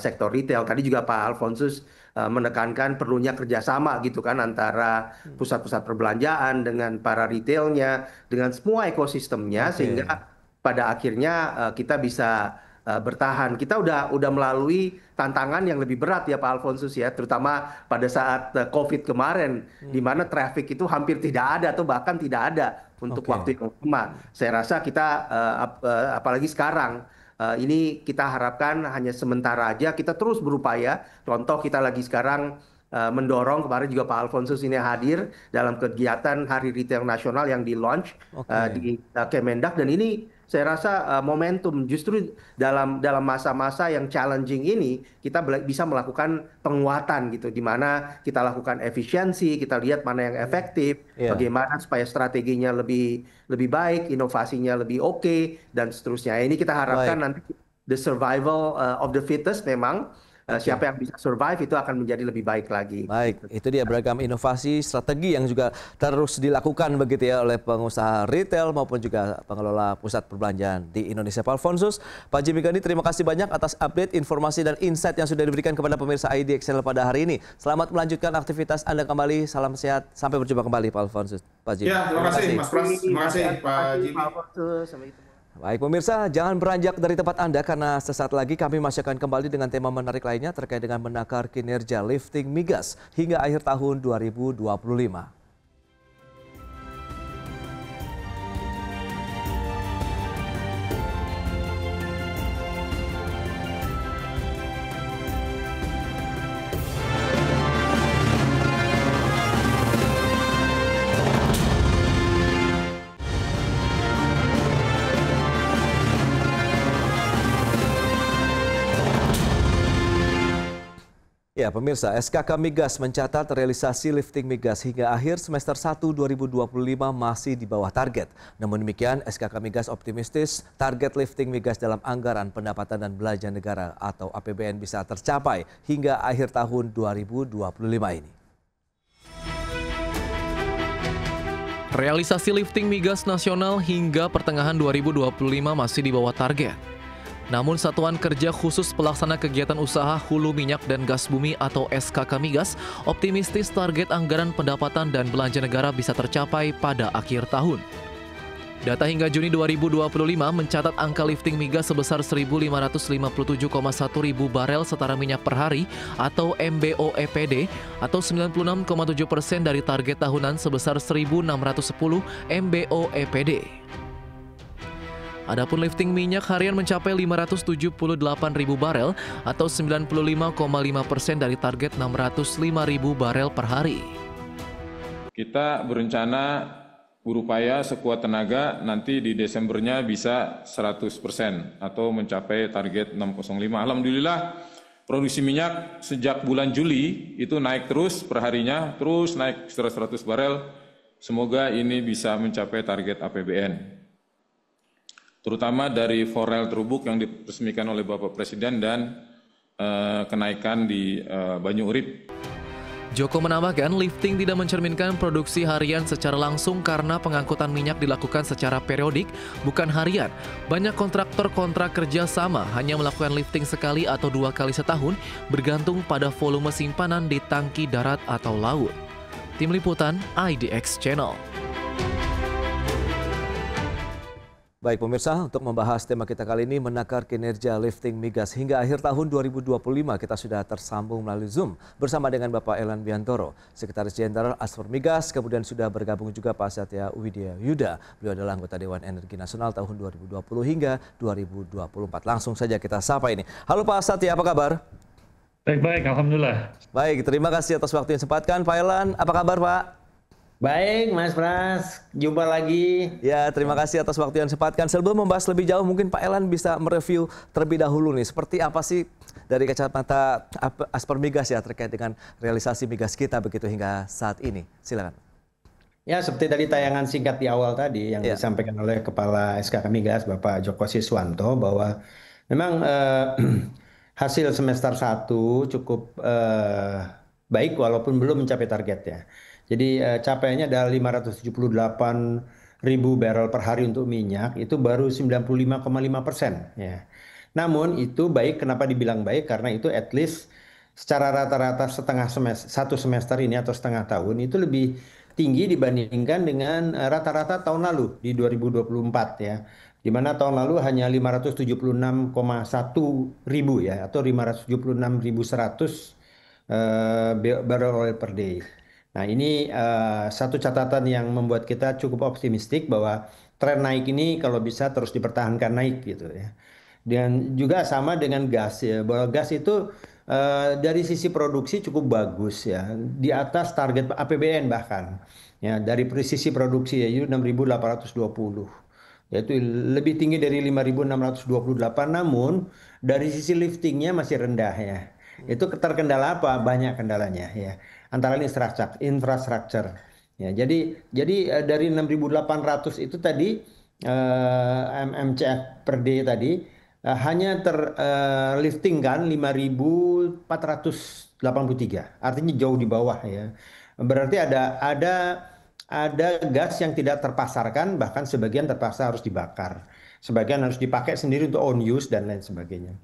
[SPEAKER 4] sektor retail. Tadi juga Pak Alfonsus menekankan perlunya kerjasama gitu kan antara pusat-pusat perbelanjaan dengan para retailnya, dengan semua ekosistemnya, sehingga pada akhirnya kita bisa bertahan. Kita udah melalui tantangan yang lebih berat ya Pak Alfonsus ya, terutama pada saat COVID kemarin, di mana traffic itu hampir tidak ada atau bahkan tidak ada untuk waktu yang lama. Saya rasa kita apalagi sekarang ini kita harapkan hanya sementara aja, kita terus berupaya. Contoh kita lagi sekarang mendorong, kemarin juga Pak Alfonsus ini hadir dalam kegiatan Hari Retail Nasional yang di-launch di Kemendak, dan ini saya rasa momentum justru dalam masa-masa yang challenging ini kita bisa melakukan penguatan gitu, di mana kita lakukan efisiensi, kita lihat mana yang efektif, bagaimana supaya strateginya lebih baik, inovasinya lebih oke, dan seterusnya. Ini kita harapkan nanti the survival of the fittest memang. Siapa yang bisa survive itu akan menjadi lebih baik lagi.
[SPEAKER 1] Baik, itu dia beragam inovasi, strategi yang juga terus dilakukan begitu ya oleh pengusaha retail maupun juga pengelola pusat perbelanjaan di Indonesia. Pak Alfonsus, Pak Jimmy Gandhi, terima kasih banyak atas update, informasi dan insight yang sudah diberikan kepada pemirsa IDX Channel pada hari ini. Selamat melanjutkan aktivitas Anda kembali, salam sehat, sampai berjumpa kembali Pak Alfonsus. Pak Jimmy.
[SPEAKER 3] Ya, terima kasih Mas Pras, terima kasih Pak Jimmy.
[SPEAKER 4] Sampai ketemu.
[SPEAKER 1] Baik pemirsa, jangan beranjak dari tempat Anda karena sesaat lagi kami masih akan kembali dengan tema menarik lainnya terkait dengan menakar kinerja lifting migas hingga akhir tahun 2025. Ya pemirsa, SKK Migas mencatat realisasi lifting migas hingga akhir semester 1 2025 masih di bawah target. Namun demikian, SKK Migas optimistis target lifting migas dalam anggaran pendapatan dan belanja negara atau APBN bisa tercapai hingga akhir tahun 2025 ini.
[SPEAKER 5] Realisasi lifting migas nasional hingga pertengahan 2025 masih di bawah target. Namun Satuan Kerja Khusus Pelaksana Kegiatan Usaha Hulu Minyak dan Gas Bumi atau SKK Migas optimistis target anggaran pendapatan dan belanja negara bisa tercapai pada akhir tahun. Data hingga Juni 2025 mencatat angka lifting migas sebesar 1.557,1 ribu barel setara minyak per hari atau MBOEPD atau 96,7% dari target tahunan sebesar 1.610 MBOEPD. Adapun lifting minyak harian mencapai 578 ribu barel atau 95,5% dari target 605 ribu barel per hari.
[SPEAKER 6] Kita berencana berupaya sekuat tenaga nanti di Desembernya bisa 100% atau mencapai target 605. Alhamdulillah produksi minyak sejak bulan Juli itu naik terus per harinya, terus naik 100 barel. Semoga ini bisa mencapai target APBN. Terutama dari forel terubuk yang diresmikan oleh Bapak Presiden dan kenaikan di Banyu Urip.
[SPEAKER 5] Joko menambahkan, lifting tidak mencerminkan produksi harian secara langsung karena pengangkutan minyak dilakukan secara periodik, bukan harian. Banyak kontraktor kontrak kerja sama hanya melakukan lifting sekali atau 2 kali setahun, bergantung pada volume simpanan di tangki darat atau laut. Tim Liputan IDX Channel.
[SPEAKER 1] Baik pemirsa, untuk membahas tema kita kali ini menakar kinerja lifting migas hingga akhir tahun 2025, kita sudah tersambung melalui Zoom bersama dengan Bapak Elan Biantoro, Sekretaris Jenderal Asper Migas, kemudian sudah bergabung juga Pak Satya Widya Yuda. Beliau adalah anggota Dewan Energi Nasional tahun 2020 hingga 2024. Langsung saja kita sapa ini. Halo Pak Satya, apa kabar?
[SPEAKER 7] Baik, Alhamdulillah.
[SPEAKER 1] Baik, terima kasih atas waktu yang sempatkan. Pak Elan, apa kabar Pak?
[SPEAKER 8] Baik, Mas Pras, jumpa lagi.
[SPEAKER 1] Ya, terima kasih atas waktu yang sempatkan. Sebelum membahas lebih jauh, mungkin Pak Elan bisa mereview terlebih dahulu nih, seperti apa sih dari kacamata Asper Migas ya terkait dengan realisasi migas kita begitu hingga saat ini. Silakan.
[SPEAKER 8] Ya, seperti tadi tayangan singkat di awal tadi yang disampaikan oleh Kepala SKK Migas, Bapak Joko Siswanto, bahwa memang hasil semester 1 cukup baik walaupun belum mencapai targetnya. Jadi capaiannya adalah 578 ribu barrel per hari untuk minyak, itu baru 95,5%. Ya. Namun itu baik, kenapa dibilang baik? Karena itu at least secara rata-rata satu semester ini atau setengah tahun itu lebih tinggi dibandingkan dengan rata-rata tahun lalu di 2024 ya. Di mana tahun lalu hanya 576,1 ribu ya, atau 576.100 barrel oil per day. Nah ini satu catatan yang membuat kita cukup optimistik bahwa tren naik ini kalau bisa terus dipertahankan naik gitu ya. Dan juga sama dengan gas ya, bahwa gas itu dari sisi produksi cukup bagus ya, di atas target APBN bahkan. Ya, dari sisi produksi ya, itu 6.820. Yaitu lebih tinggi dari 5.628, namun dari sisi liftingnya masih rendah ya. Itu terkendala apa? Banyak kendalanya ya. Antara lain infrastruktur. Ya, jadi dari 6.800 itu tadi MMCF per day tadi hanya terlifting kan 5.483. Artinya jauh di bawah ya. Berarti ada gas yang tidak terpasarkan, bahkan sebagian terpaksa harus dibakar. Sebagian harus dipakai sendiri untuk own use dan lain sebagainya.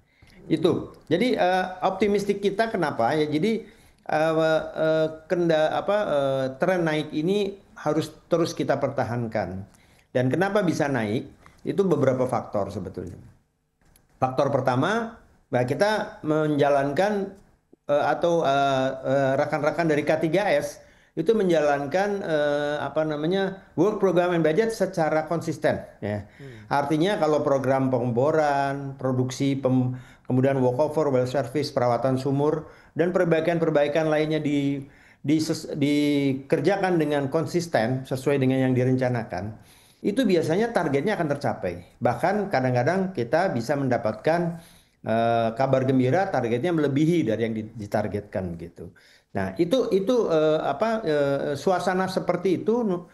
[SPEAKER 8] Itu. Jadi optimistik kita kenapa ya? Jadi tren naik ini harus terus kita pertahankan. Dan kenapa bisa naik? Itu beberapa faktor sebetulnya. Faktor pertama, kita menjalankan rekan-rekan dari K3S itu menjalankan work program and budget secara konsisten ya. Artinya kalau program pengeboran, produksi, kemudian walkover, well service, perawatan sumur dan perbaikan-perbaikan lainnya dikerjakan dengan konsisten sesuai dengan yang direncanakan, itu biasanya targetnya akan tercapai. Bahkan kadang-kadang kita bisa mendapatkan kabar gembira, targetnya melebihi dari yang ditargetkan gitu. Nah, suasana seperti itu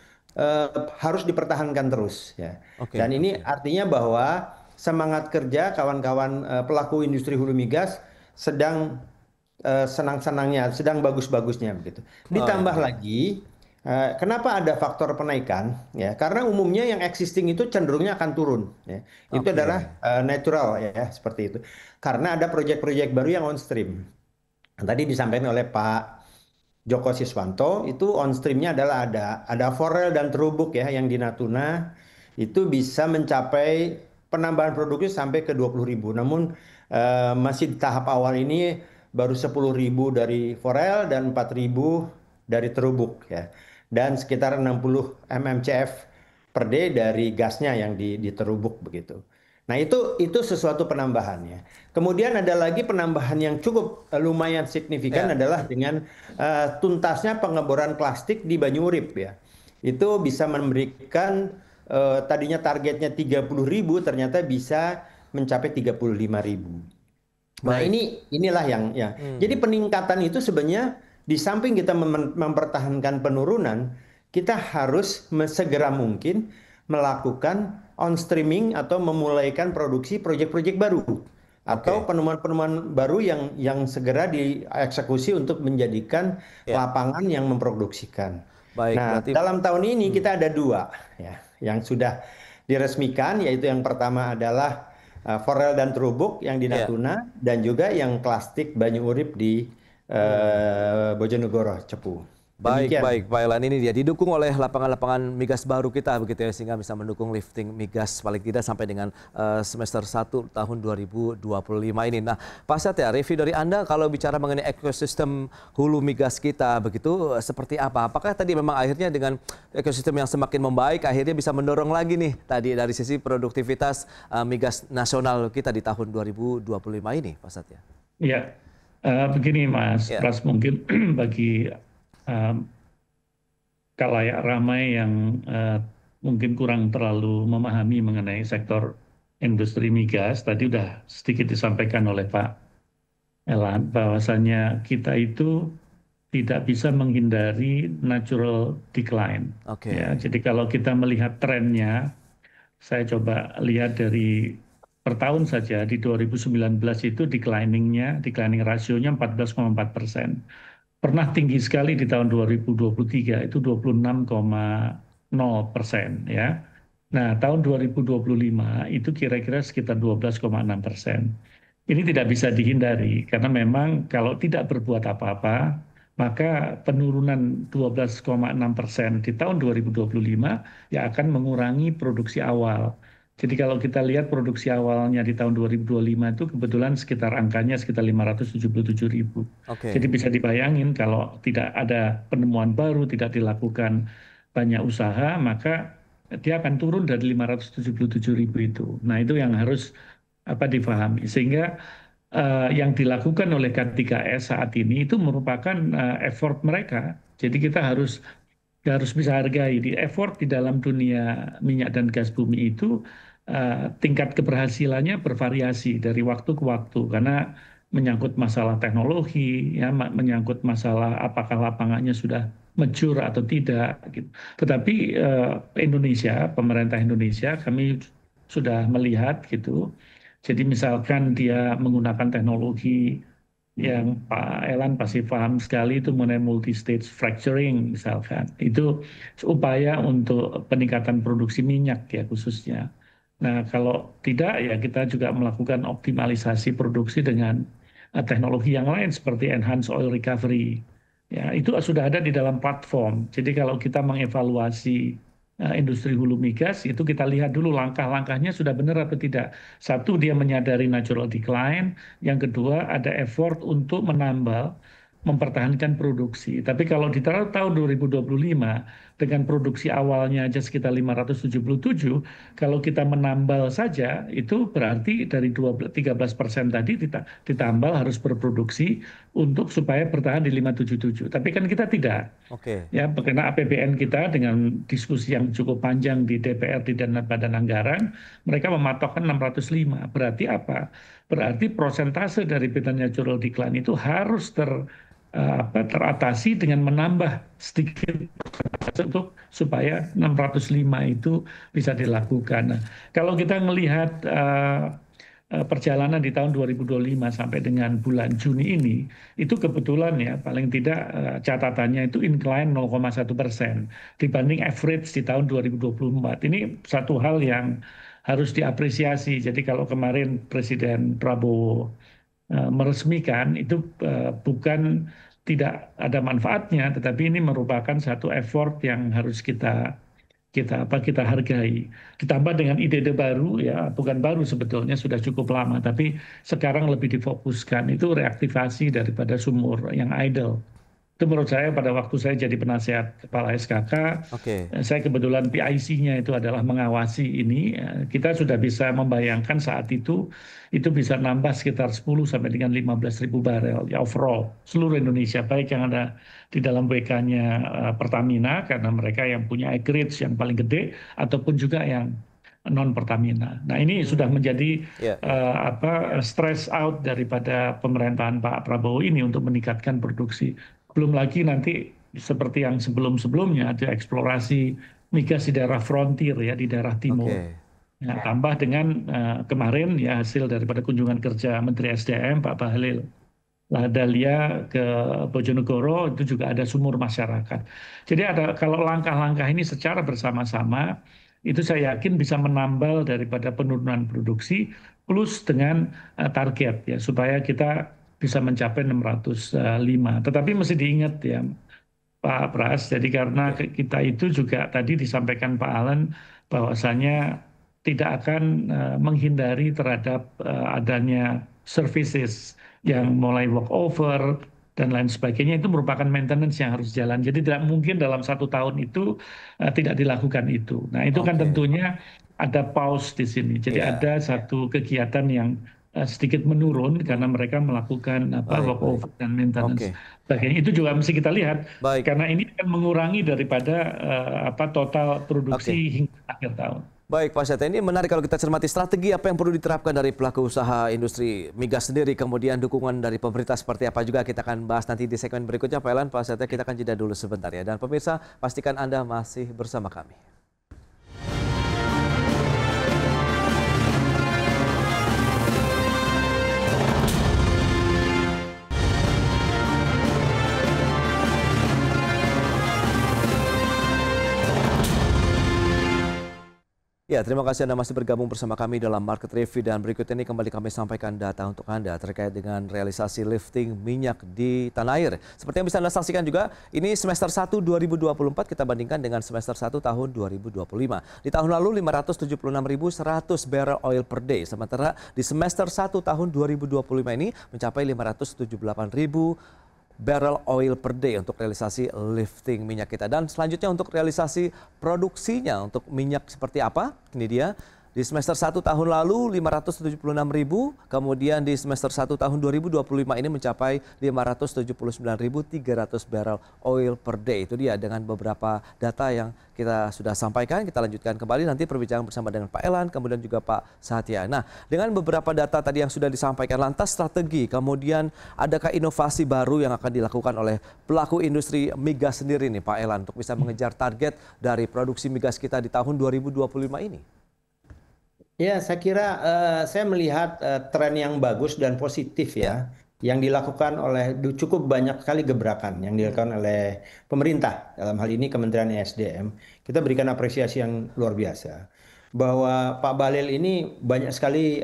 [SPEAKER 8] harus dipertahankan terus ya. Dan ini artinya bahwa semangat kerja kawan-kawan pelaku industri hulu migas sedang senang-senangnya, sedang bagus-bagusnya begitu. Ditambah lagi, kenapa ada faktor penaikan? Ya, karena umumnya yang existing itu cenderungnya akan turun. Ya. Itu adalah natural ya, seperti itu. Karena ada proyek-proyek baru yang on stream. Tadi disampaikan oleh Pak Joko Siswanto, itu on streamnya adalah ada Forel dan Terubuk ya yang di Natuna, itu bisa mencapai penambahan produksi sampai ke 20.000. Namun masih di tahap awal ini baru 10.000 dari forel dan 4.000 dari terubuk ya. Dan sekitar 60 mmcf per day dari gasnya yang diterubuk begitu. Nah itu sesuatu penambahan ya. Kemudian ada lagi penambahan yang cukup lumayan signifikan adalah dengan tuntasnya pengeboran plastik di Banyurip ya. Itu bisa memberikan tadinya targetnya 30.000 ternyata bisa mencapai 35.000. Nah inilah yang ya. Jadi peningkatan itu sebenarnya di samping kita mempertahankan penurunan, kita harus segera mungkin melakukan on streaming atau memulaikan produksi proyek-proyek baru atau penemuan-penemuan baru yang segera dieksekusi untuk menjadikan lapangan yang memproduksikan. Nah, dalam tahun ini kita ada 2 ya yang sudah diresmikan, yaitu yang pertama adalah forel dan terubuk yang di Natuna dan juga yang plastik Banyurip di Bojonegoro, Cepu.
[SPEAKER 1] Baik, Pak Elan, ini dia didukung oleh lapangan-lapangan migas baru kita begitu ya, sehingga bisa mendukung lifting migas paling tidak sampai dengan semester 1 tahun 2025 ini. Nah, Pak Satya, review dari Anda kalau bicara mengenai ekosistem hulu migas kita begitu seperti apa? Apakah tadi memang akhirnya dengan ekosistem yang semakin membaik akhirnya bisa mendorong lagi nih tadi dari sisi produktivitas migas nasional kita di tahun 2025 ini, Pak Satya?
[SPEAKER 7] Ya, begini Mas Pras, mungkin bagi kalayak ramai yang mungkin kurang terlalu memahami mengenai sektor industri migas, tadi sudah sedikit disampaikan oleh Pak Elan bahwasanya kita itu tidak bisa menghindari natural decline. Ya, jadi kalau kita melihat trennya, saya coba lihat dari per tahun saja di 2019 itu declining rasionya 14,4%. Pernah tinggi sekali di tahun 2023 itu 26,0% ya. Nah, tahun 2025 itu kira-kira sekitar 12,6%. Ini tidak bisa dihindari karena memang kalau tidak berbuat apa-apa, maka penurunan 12,6% di tahun 2025 ya akan mengurangi produksi awal. Jadi kalau kita lihat produksi awalnya di tahun 2025 itu kebetulan sekitar angkanya sekitar 577.000. Jadi bisa dibayangin kalau tidak ada penemuan baru, tidak dilakukan banyak usaha, maka dia akan turun dari 577.000 itu. Nah itu yang harus difahami. Sehingga yang dilakukan oleh K3S saat ini itu merupakan effort mereka. Jadi kita harus bisa hargai di effort di dalam dunia minyak dan gas bumi itu tingkat keberhasilannya bervariasi dari waktu ke waktu karena menyangkut masalah teknologi, ya, menyangkut masalah apakah lapangannya sudah mature atau tidak. Gitu. Tetapi Indonesia, pemerintah Indonesia, kami sudah melihat gitu. Jadi misalkan dia menggunakan teknologi yang Pak Elan pasti paham sekali itu mengenai multi-stage fracturing misalkan. Itu upaya untuk peningkatan produksi minyak ya khususnya. Nah kalau tidak ya kita juga melakukan optimalisasi produksi dengan teknologi yang lain seperti enhanced oil recovery. Ya itu sudah ada di dalam platform. Jadi kalau kita mengevaluasi industri hulu migas itu kita lihat dulu langkah-langkahnya sudah benar atau tidak. Satu, dia menyadari natural decline. Yang kedua, ada effort untuk menambal, mempertahankan produksi. Tapi kalau di tahun 2025 dengan produksi awalnya aja sekitar 577, kalau kita menambal saja itu berarti dari 13% tadi ditambal harus berproduksi untuk supaya bertahan di 577. Tapi kan kita tidak. Ya, karena APBN kita dengan diskusi yang cukup panjang di DPR dan Badan Anggaran, mereka mematokkan 605. Berarti apa? Berarti persentase dari natural decline itu harus teratasi dengan menambah sedikit untuk supaya 605 itu bisa dilakukan. Nah, kalau kita melihat perjalanan di tahun 2025 sampai dengan bulan Juni ini, itu kebetulan ya paling tidak catatannya itu incline 0,1% dibanding average di tahun 2024. Ini satu hal yang harus diapresiasi. Jadi kalau kemarin Presiden Prabowo meresmikan itu bukan tidak ada manfaatnya, tetapi ini merupakan satu effort yang harus kita kita hargai. Ditambah dengan ide-ide baru, ya bukan baru sebetulnya, sudah cukup lama, tapi sekarang lebih difokuskan itu reaktivasi daripada sumur yang idle. Itu menurut saya pada waktu saya jadi penasehat kepala SKK, saya kebetulan PIC-nya itu adalah mengawasi ini. Kita sudah bisa membayangkan saat itu bisa nambah sekitar 10 sampai dengan 15.000 barel ya overall seluruh Indonesia, baik yang ada di dalam WK-nya Pertamina karena mereka yang punya acreage yang paling gede ataupun juga yang non Pertamina. Nah ini sudah menjadi stress out daripada pemerintahan Pak Prabowo ini untuk meningkatkan produksi. Belum lagi nanti seperti yang sebelum-sebelumnya ada eksplorasi migas di daerah frontier ya, di daerah timur. Ya, tambah dengan kemarin ya hasil daripada kunjungan kerja Menteri SDM Pak Bahlil Lahadalia ke Bojonegoro, itu juga ada sumur masyarakat. Jadi kalau langkah-langkah ini secara bersama-sama itu saya yakin bisa menambal daripada penurunan produksi plus dengan target ya supaya kita bisa mencapai 605. Tetapi mesti diingat ya Pak Pras, jadi karena kita itu juga tadi disampaikan Pak Alan bahwasanya tidak akan menghindari terhadap adanya services yang mulai walkover dan lain sebagainya, itu merupakan maintenance yang harus jalan. Jadi tidak mungkin dalam 1 tahun itu tidak dilakukan itu. Nah itu kan tentunya ada pause di sini. Jadi ada satu kegiatan yang sedikit menurun karena mereka melakukan walkover dan maintenance. Sebagainya. Itu juga mesti kita lihat karena ini akan mengurangi daripada total produksi hingga akhir tahun.
[SPEAKER 1] Baik Pak Setia, ini menarik kalau kita cermati strategi apa yang perlu diterapkan dari pelaku usaha industri migas sendiri, kemudian dukungan dari pemerintah seperti apa juga kita akan bahas nanti di segmen berikutnya Pak Elan. Pak Setia, kita akan jeda dulu sebentar ya. Dan pemirsa, pastikan Anda masih bersama kami. Ya, terima kasih Anda masih bergabung bersama kami dalam Market Review, dan berikut ini kembali kami sampaikan data untuk Anda terkait dengan realisasi lifting minyak di tanah air. Seperti yang bisa Anda saksikan juga, ini semester 1 2024 kita bandingkan dengan semester 1 tahun 2025. Di tahun lalu 576.100 barrel oil per day, sementara di semester 1 tahun 2025 ini mencapai 578.000 barrel oil per day untuk realisasi lifting minyak kita. Dan selanjutnya untuk realisasi produksinya untuk minyak seperti apa? Ini dia. Di semester 1 tahun lalu 576.000, kemudian di semester 1 tahun 2025 ini mencapai 579.300 barrel oil per day. Itu dia dengan beberapa data yang kita sudah sampaikan. Kita lanjutkan kembali nanti perbincangan bersama dengan Pak Elan, kemudian juga Pak Satya. Nah, dengan beberapa data tadi yang sudah disampaikan, lantas strategi, kemudian adakah inovasi baru yang akan dilakukan oleh pelaku industri migas sendiri nih Pak Elan untuk bisa mengejar target dari produksi migas kita di tahun 2025 ini?
[SPEAKER 8] Ya, saya kira saya melihat tren yang bagus dan positif ya, yang dilakukan oleh cukup banyak sekali gebrakan yang dilakukan oleh pemerintah, dalam hal ini Kementerian ESDM. Kita berikan apresiasi yang luar biasa bahwa Pak Bahlil ini banyak sekali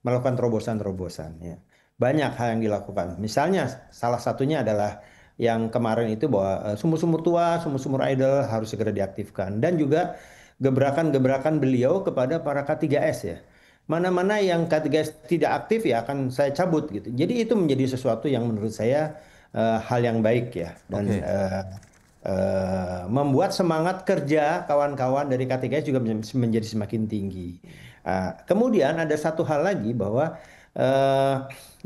[SPEAKER 8] melakukan terobosan-terobosan ya. Banyak hal yang dilakukan. Misalnya salah satunya adalah yang kemarin itu bahwa sumur-sumur tua, sumur-sumur idle harus segera diaktifkan, dan juga gebrakan-gebrakan beliau kepada para K3S ya. Mana-mana yang K3S tidak aktif ya akan saya cabut gitu. Jadi itu menjadi sesuatu yang menurut saya hal yang baik ya. Dan membuat semangat kerja kawan-kawan dari K3S juga menjadi semakin tinggi. Kemudian ada satu hal lagi bahwa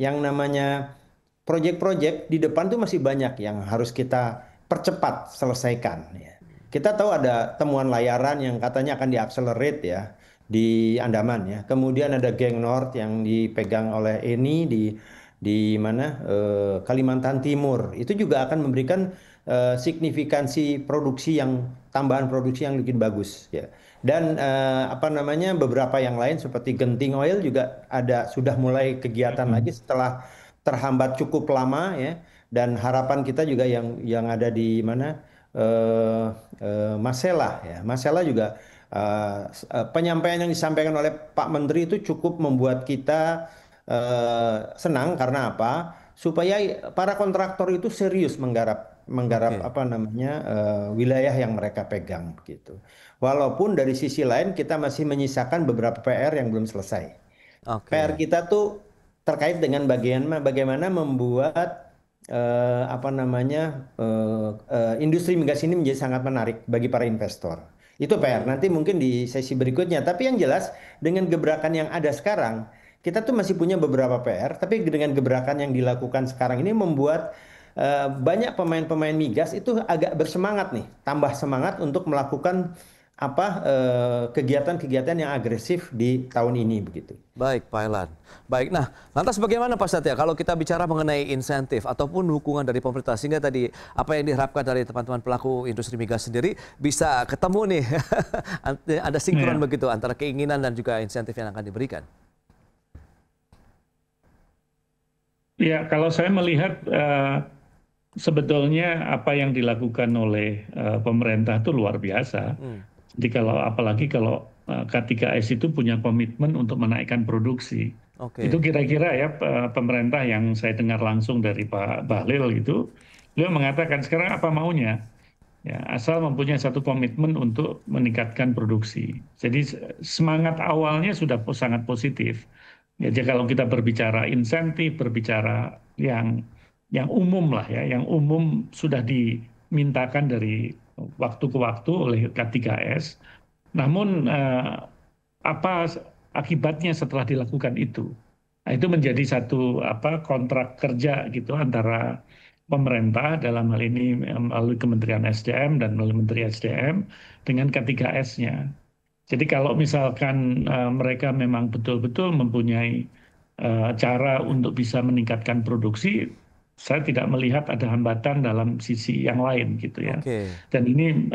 [SPEAKER 8] yang namanya proyek-proyek di depan tuh masih banyak yang harus kita percepat selesaikan ya. Kita tahu ada temuan layaran yang katanya akan diakselerate ya di Andaman ya. Kemudian ada Geng North yang dipegang oleh Eni di mana Kalimantan Timur. Itu juga akan memberikan signifikansi produksi tambahan produksi yang lebih bagus ya. Dan beberapa yang lain seperti Genting Oil juga sudah mulai kegiatan lagi setelah terhambat cukup lama ya. Dan harapan kita juga yang ada di mana Masela ya. Masela juga penyampaian yang disampaikan oleh Pak Menteri itu cukup membuat kita senang. Karena apa? Supaya para kontraktor itu serius menggarap apa namanya wilayah yang mereka pegang gitu. Walaupun dari sisi lain kita masih menyisakan beberapa PR yang belum selesai. PR kita tuh terkait dengan bagaimana membuat apa namanya industri migas ini menjadi sangat menarik bagi para investor. Itu PR. Nanti mungkin di sesi berikutnya. Tapi yang jelas dengan gebrakan yang ada sekarang, kita tuh masih punya beberapa PR. Tapi dengan gebrakan yang dilakukan sekarang ini membuat banyak pemain-pemain migas itu agak bersemangat nih, tambah semangat untuk melakukan kegiatan-kegiatan yang agresif di tahun ini begitu.
[SPEAKER 1] Baik, Pak Elan. Baik, nah lantas bagaimana Pak Satya kalau kita bicara mengenai insentif ataupun dukungan dari pemerintah sehingga tadi apa yang diharapkan dari teman-teman pelaku industri migas sendiri bisa ketemu nih, ada sinkron begitu antara keinginan dan juga insentif yang akan diberikan.
[SPEAKER 7] Ya, kalau saya melihat sebetulnya apa yang dilakukan oleh pemerintah itu luar biasa. Jadi apalagi kalau K3S itu punya komitmen untuk menaikkan produksi. Itu kira-kira ya pemerintah yang saya dengar langsung dari Pak Bahlil itu, beliau mengatakan sekarang apa maunya. Ya, asal mempunyai satu komitmen untuk meningkatkan produksi. Jadi semangat awalnya sudah sangat positif. Ya, jadi kalau kita berbicara insentif, berbicara yang umum lah ya, yang umum sudah dimintakan dari waktu ke waktu oleh K3S. Namun apa akibatnya setelah dilakukan itu? Nah, itu menjadi satu kontrak kerja gitu antara pemerintah dalam hal ini melalui Kementerian SDM dan melalui Menteri SDM dengan K3S-nya. Jadi kalau misalkan mereka memang betul-betul mempunyai cara untuk bisa meningkatkan produksi, saya tidak melihat ada hambatan dalam sisi yang lain gitu ya. Dan ini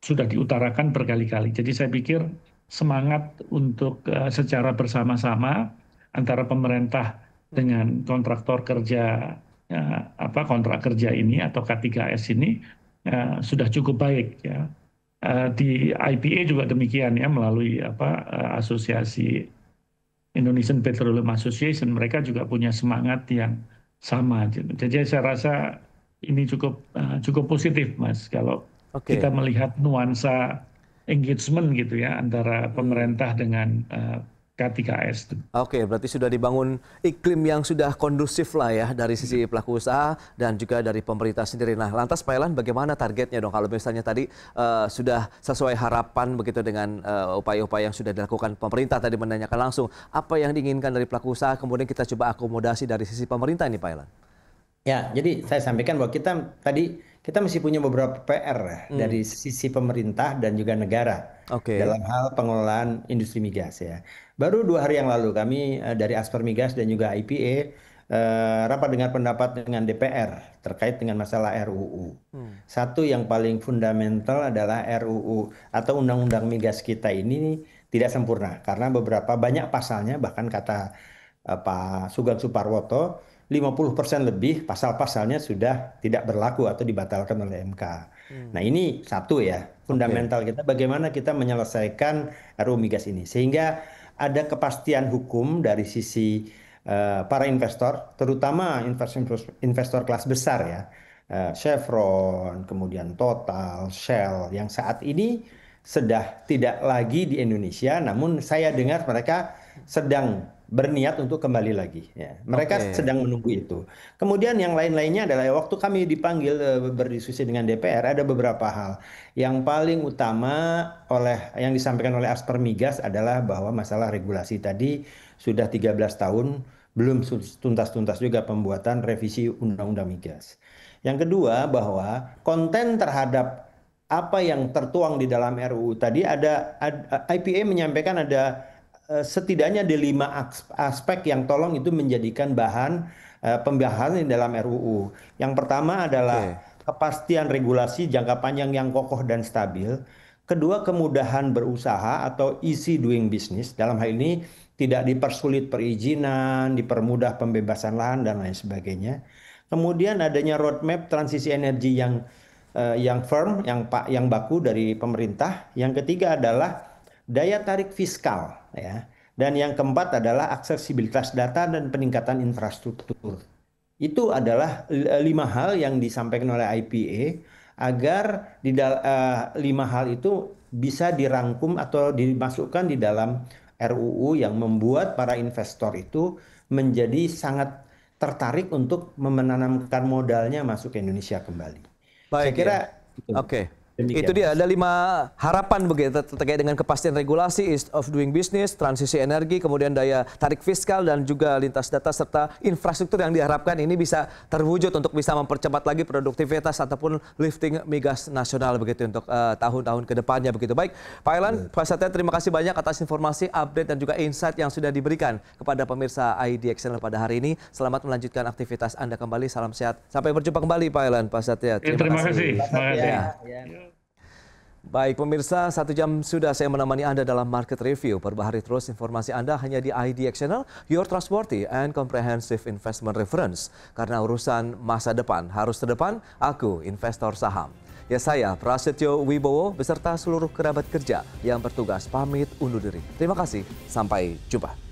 [SPEAKER 7] sudah diutarakan berkali-kali. Jadi saya pikir semangat untuk secara bersama-sama antara pemerintah dengan kontraktor kerja kontrak kerja ini atau K3S ini sudah cukup baik ya. Di IPA juga demikian ya, melalui asosiasi Indonesian Petroleum Association, mereka juga punya semangat yang sama. Jadi saya rasa ini cukup positif, Mas, kalau kita melihat nuansa engagement gitu ya antara pemerintah dengan K3S.
[SPEAKER 1] Berarti sudah dibangun iklim yang sudah kondusif lah ya dari sisi pelaku usaha dan juga dari pemerintah sendiri. Nah, lantas Pak Elan bagaimana targetnya dong kalau misalnya tadi sudah sesuai harapan begitu dengan upaya-upaya yang sudah dilakukan pemerintah tadi menanyakan langsung apa yang diinginkan dari pelaku usaha kemudian kita coba akomodasi dari sisi pemerintah ini Pak Elan.
[SPEAKER 8] Ya, jadi saya sampaikan bahwa kita masih punya beberapa PR dari sisi pemerintah dan juga negara dalam hal pengelolaan industri migas ya. Baru 2 hari yang lalu kami dari Asper Migas dan juga IPA rapat dengar pendapat dengan DPR terkait dengan masalah RUU. Satu yang paling fundamental adalah RUU atau Undang-Undang Migas kita ini tidak sempurna karena banyak pasalnya, bahkan kata Pak Sugeng Suparwoto 50% lebih pasal-pasalnya sudah tidak berlaku atau dibatalkan oleh MK. Nah ini satu ya, fundamental kita bagaimana kita menyelesaikan RUU migas ini. Sehingga ada kepastian hukum dari sisi para investor, terutama investor kelas besar ya. Chevron, kemudian Total, Shell, yang saat ini sudah tidak lagi di Indonesia, namun saya dengar mereka sedang berniat untuk kembali lagi. Ya. Mereka sedang menunggu itu. Kemudian yang lain-lainnya adalah waktu kami dipanggil berdiskusi dengan DPR, ada beberapa hal. Yang paling utama yang disampaikan oleh Asper Migas adalah bahwa masalah regulasi tadi sudah 13 tahun, belum tuntas-tuntas juga pembuatan revisi Undang-Undang Migas. Yang kedua bahwa konten terhadap apa yang tertuang di dalam RUU tadi IPA menyampaikan ada setidaknya ada 5 aspek yang tolong itu menjadikan bahan pembahasan di dalam RUU. Yang pertama adalah kepastian regulasi jangka panjang yang kokoh dan stabil. Kedua, kemudahan berusaha atau easy doing business. Dalam hal ini tidak dipersulit perizinan, dipermudah pembebasan lahan dan lain sebagainya. Kemudian adanya roadmap transisi energi yang firm, yang baku dari pemerintah. Yang ketiga adalah daya tarik fiskal ya. Dan yang keempat adalah aksesibilitas data dan peningkatan infrastruktur. Itu adalah 5 hal yang disampaikan oleh IPA agar 5 hal itu bisa dirangkum atau dimasukkan di dalam RUU yang membuat para investor itu menjadi sangat tertarik untuk menanamkan modalnya masuk ke Indonesia kembali.
[SPEAKER 1] Baik,
[SPEAKER 8] Saya kira
[SPEAKER 1] Oke. Itu dia, ada 5 harapan begitu terkait dengan kepastian regulasi, ease of doing business, transisi energi, kemudian daya tarik fiskal dan juga lintas data serta infrastruktur yang diharapkan ini bisa terwujud untuk bisa mempercepat lagi produktivitas ataupun lifting migas nasional begitu untuk tahun-tahun ke depannya begitu. Baik, Pak Elan, Pak Satya, terima kasih banyak atas informasi, update dan juga insight yang sudah diberikan kepada pemirsa IDX pada hari ini. Selamat melanjutkan aktivitas Anda kembali, salam sehat. Sampai berjumpa kembali Pak Elan, Pak Satya.
[SPEAKER 7] Terima kasih.
[SPEAKER 1] Baik pemirsa, 1 jam sudah saya menemani Anda dalam Market Review. Perbaharui terus informasi Anda hanya di IDX Channel, your trustworthy and comprehensive investment reference. Karena urusan masa depan harus terdepan, aku investor saham. Ya saya, Prasetyo Wibowo, beserta seluruh kerabat kerja yang bertugas pamit undur diri. Terima kasih, sampai jumpa.